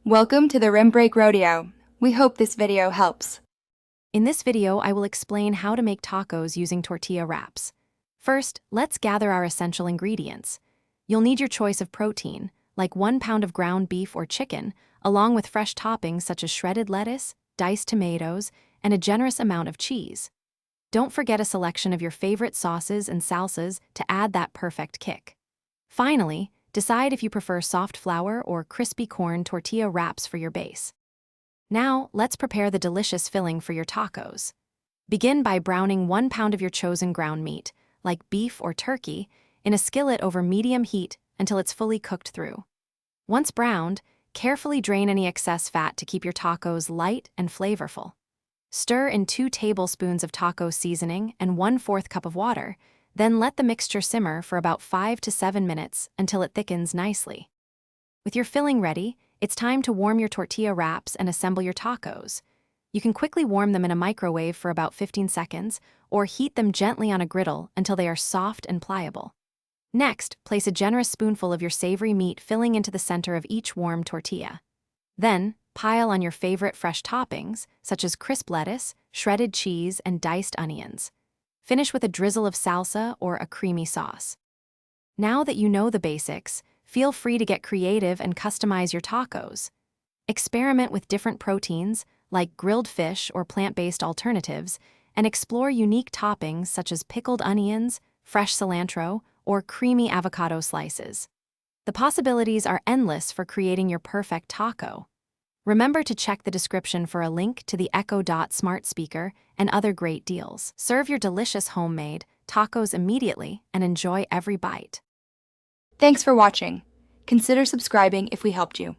Welcome to the Rim Break Rodeo. We hope this video helps. In this video, I will explain how to make tacos using tortilla wraps. First, let's gather our essential ingredients. You'll need your choice of protein, like 1 pound of ground beef or chicken, along with fresh toppings such as shredded lettuce, diced tomatoes, and a generous amount of cheese. Don't forget a selection of your favorite sauces and salsas to add that perfect kick. Finally, decide if you prefer soft flour or crispy corn tortilla wraps for your base. Now, let's prepare the delicious filling for your tacos. Begin by browning 1 pound of your chosen ground meat, like beef or turkey, in a skillet over medium heat until it's fully cooked through. Once browned, carefully drain any excess fat to keep your tacos light and flavorful. Stir in 2 tablespoons of taco seasoning and 1/4 cup of water, then let the mixture simmer for about 5 to 7 minutes until it thickens nicely. With your filling ready, it's time to warm your tortilla wraps and assemble your tacos. You can quickly warm them in a microwave for about 15 seconds or heat them gently on a griddle until they are soft and pliable. Next, place a generous spoonful of your savory meat filling into the center of each warm tortilla. Then, pile on your favorite fresh toppings, such as crisp lettuce, shredded cheese, and diced onions. Finish with a drizzle of salsa or a creamy sauce. Now that you know the basics, feel free to get creative and customize your tacos. Experiment with different proteins, like grilled fish or plant-based alternatives, and explore unique toppings such as pickled onions, fresh cilantro, or creamy avocado slices. The possibilities are endless for creating your perfect taco. Remember to check the description for a link to the Echo Dot smart speaker and other great deals. Serve your delicious homemade tacos immediately and enjoy every bite. Thanks for watching. Consider subscribing if we helped you.